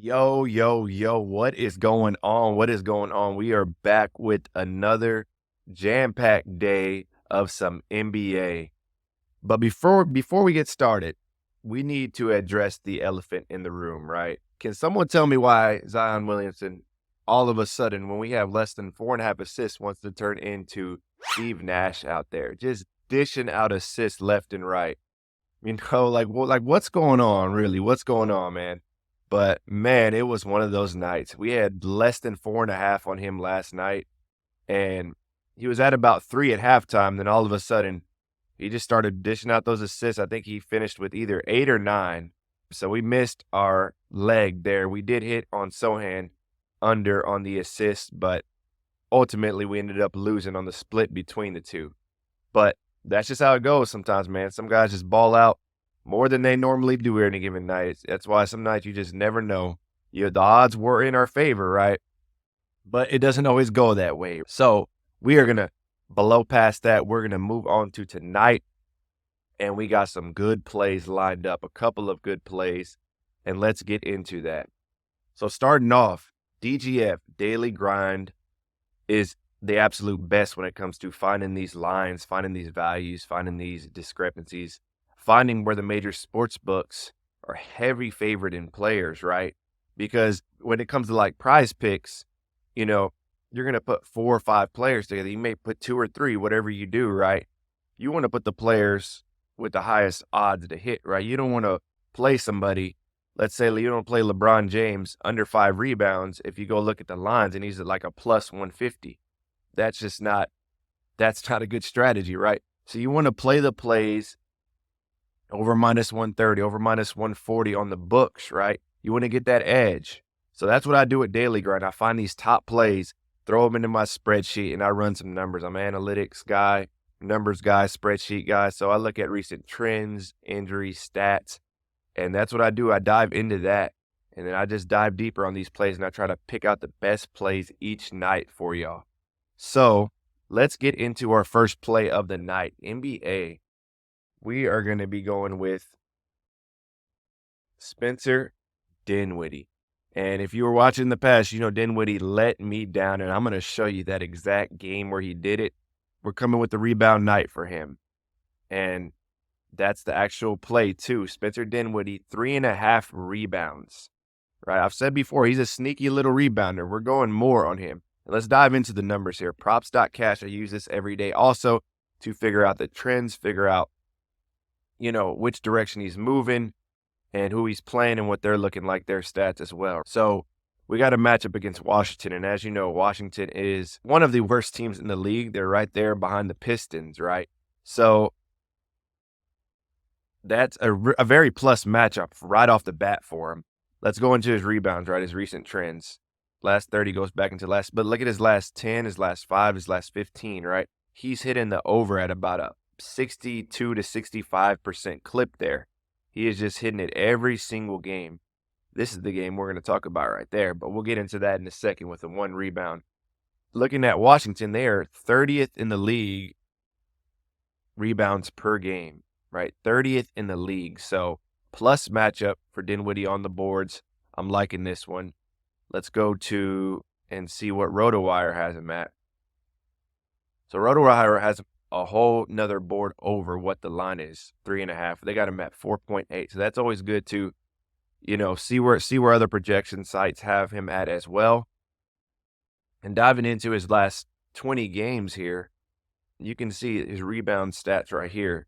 Yo, yo, yo, what is going on? What is going on? We are back with another jam-packed day of some NBA. But before we get started, we need to address the elephant in the room, right? Can someone tell me why Zion Williamson, all of a sudden, when we have less than 4.5 assists, wants to turn into Steve Nash out there, just dishing out assists left and right? What's going on, really? What's going on, man? But man, it was one of those nights. We had less than 4.5 on him last night, and he was at about 3 at halftime. Then all of a sudden, he just started dishing out those assists. I think he finished with either 8 or 9. So we missed our leg there. We did hit on Sohan under on the assist, but ultimately we ended up losing on the split between the two. But that's just how it goes sometimes, man. Some guys just ball out more than they normally do any given night. That's why some nights you just never know. The odds were in our favor, right? But it doesn't always go that way. So we are going to blow past that. We're going to move on to tonight. And we got some good plays lined up, a couple of good plays. And let's get into that. So starting off, DGF, Daily Grind, is the absolute best when it comes to finding these lines, finding these values, finding these discrepancies, finding where the major sports books are heavy favorite in players, right? Because when it comes to like PrizePicks, you're going to put 4 or 5 players together. You may put 2 or 3, whatever you do, right? You want to put the players with the highest odds to hit, right? You don't want to play somebody. Let's say you don't play LeBron James under 5 rebounds. If you go look at the lines and he's at like a plus 150, that's not a good strategy, right? So you want to play the plays over minus 130, over minus 140 on the books, right? You want to get that edge. So that's what I do at Daily Grind. I find these top plays, throw them into my spreadsheet, and I run some numbers. I'm an analytics guy, numbers guy, spreadsheet guy. So I look at recent trends, injuries, stats, and that's what I do. I dive into that, and then I just dive deeper on these plays, and I try to pick out the best plays each night for y'all. So let's get into our first play of the night. NBA. We are going to be going with Spencer Dinwiddie. And if you were watching in the past, Dinwiddie let me down, and I'm going to show you that exact game where he did it. We're coming with the rebound night for him. And that's the actual play, too. Spencer Dinwiddie, 3.5 rebounds. Right? I've said before, he's a sneaky little rebounder. We're going more on him. Let's dive into the numbers here. Props.cash, I use this every day also to figure out the trends, figure out, which direction he's moving and who he's playing and what they're looking like, their stats as well. So we got a matchup against Washington. And as you know, Washington is one of the worst teams in the league. They're right there behind the Pistons, right? So that's a very plus matchup right off the bat for him. Let's go into his rebounds, right? His recent trends. Last 30 goes back into but look at his last 10, his last 5, his last 15, right? He's hitting the over at about a 62 to 65% clip there. He is just hitting it every single game. This is the game we're going to talk about right there, but we'll get into that in a second with the 1 rebound. Looking at Washington, they are 30th in the league rebounds per game, right? 30th in the league. So plus matchup for Dinwiddie on the boards. I'm liking this one. Let's go to and see what RotoWire has him at. So RotoWire has a whole nother board over what the line is, 3.5. They got him at 4.8. So that's always good to, see where other projection sites have him at as well. And diving into his last 20 games here, you can see his rebound stats right here,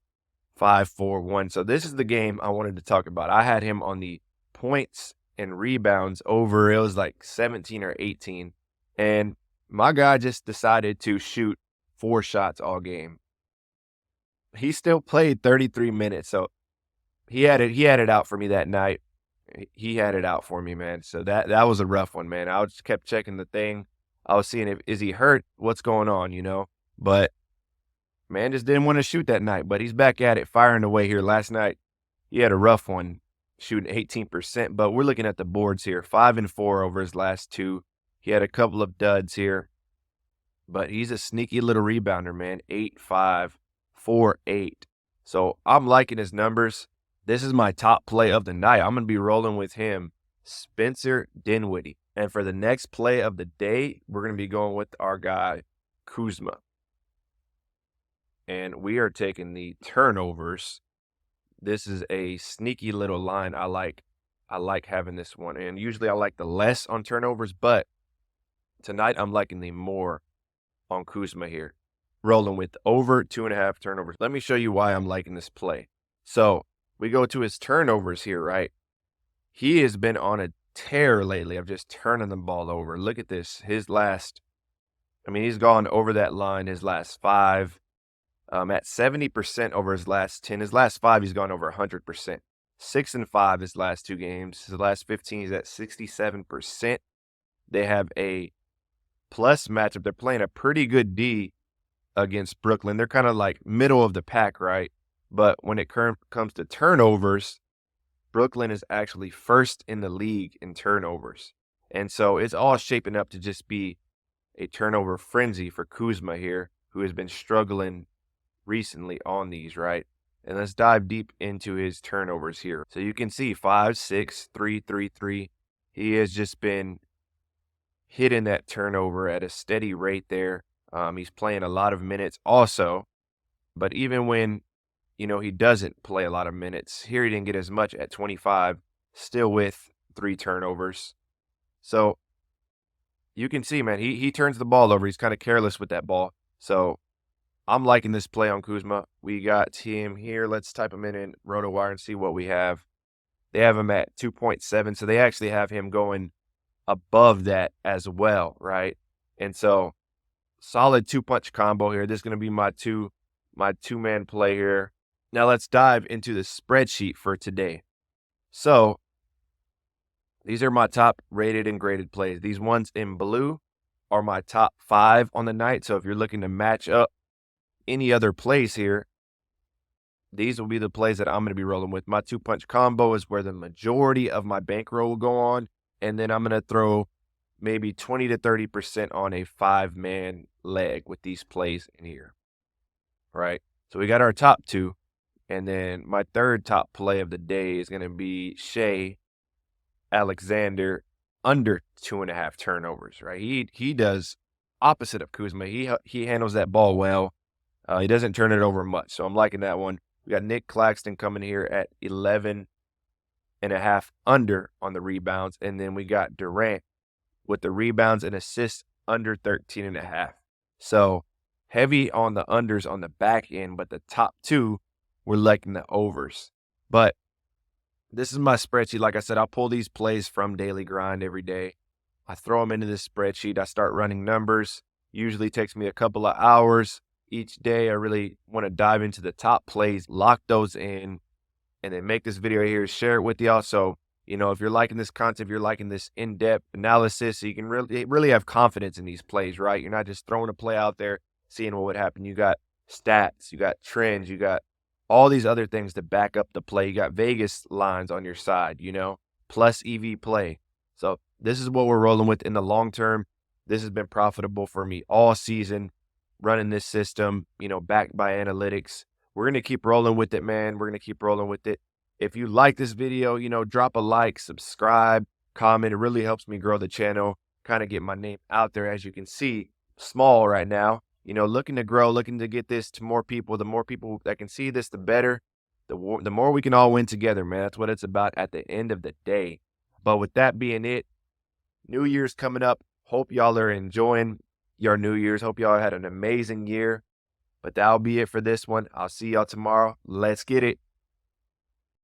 5, 4, 1. So this is the game I wanted to talk about. I had him on the points and rebounds over. It was like 17 or 18. And my guy just decided to shoot 4 shots all game. He still played 33 minutes. So he had it out for me that night. He had it out for me, man. So that was a rough one, man. I just kept checking the thing. I was seeing is he hurt? What's going on, But man just didn't want to shoot that night. But he's back at it, firing away here. Last night, he had a rough one, shooting 18%, but we're looking at the boards here, 5 and 4 over his last 2. He had a couple of duds here, but he's a sneaky little rebounder, man. 8, 5, 4, 8. So I'm liking his numbers. This is my top play of the night. I'm going to be rolling with him Spencer Dinwiddie. And for the next play of the day, we're going to be going with our guy, Kuzma. And we are taking the turnovers. This is a sneaky little line. I like having this one. And usually I like the less on turnovers, but tonight I'm liking the more on Kuzma here. Rolling with over 2.5 turnovers. Let me show you why I'm liking this play. So we go to his turnovers here, right? He has been on a tear lately of just turning the ball over. Look at this. He's gone over that line his last 5. At 70% over his last 10. His last 5, he's gone over 100%. 6 and 5 his last 2 games. His last 15, he's at 67%. They have a plus matchup. They're playing a pretty good D against Brooklyn. They're kind of like middle of the pack, right? But when it comes to turnovers, Brooklyn is actually first in the league in turnovers. And so it's all shaping up to just be a turnover frenzy for Kuzma here, who has been struggling recently on these, right? And let's dive deep into his turnovers here. So you can see 5, 6, 3, 3, 3. He has just been hitting that turnover at a steady rate there. He's playing a lot of minutes also, but even when, he doesn't play a lot of minutes, here he didn't get as much at 25, still with 3 turnovers. So you can see, man, he turns the ball over. He's kind of careless with that ball. So I'm liking this play on Kuzma. We got him here. Let's type him in RotoWire and see what we have. They have him at 2.7, so they actually have him going above that as well, right? And so solid 2-punch combo here. This is going to be my two-man play here. Now let's dive into the spreadsheet for today. So these are my top rated and graded plays. These ones in blue are my top 5 on the night. So if you're looking to match up any other plays here, these will be the plays that I'm going to be rolling with. My 2-punch combo is where the majority of my bankroll will go on. And then I'm going to throw maybe 20 to 30% on a 5-man leg with these plays in here, right? So we got our top 2. And then my third top play of the day is going to be Shea Alexander under 2.5 turnovers, right? He does opposite of Kuzma. He handles that ball well. He doesn't turn it over much, so I'm liking that one. We got Nick Claxton coming here at 11.5 under on the rebounds, and then we got Durant with the rebounds and assists under 13.5. So heavy on the unders on the back end, but the top 2, we're liking the overs. But this is my spreadsheet. Like I said, I'll pull these plays from Daily Grind every day. I throw them into this spreadsheet. I start running numbers. Usually takes me a couple of hours each day. I really want to dive into the top plays, lock those in, and then make this video here, share it with y'all. So, if you're liking this content, if you're liking this in-depth analysis, so you can really have confidence in these plays, right? You're not just throwing a play out there, seeing what would happen. You got stats, you got trends, you got all these other things to back up the play. You got Vegas lines on your side, plus EV play. So this is what we're rolling with in the long term. This has been profitable for me all season, running this system, backed by analytics. We're going to keep rolling with it, man. We're going to keep rolling with it. If you like this video, drop a like, subscribe, comment. It really helps me grow the channel, kind of get my name out there. As you can see, small right now, looking to grow, looking to get this to more people. The more people that can see this, the better. The more we can all win together, man. That's what it's about at the end of the day. But with that being it, New Year's coming up. Hope y'all are enjoying your New Year's. Hope y'all had an amazing year. But that'll be it for this one. I'll see y'all tomorrow. Let's get it.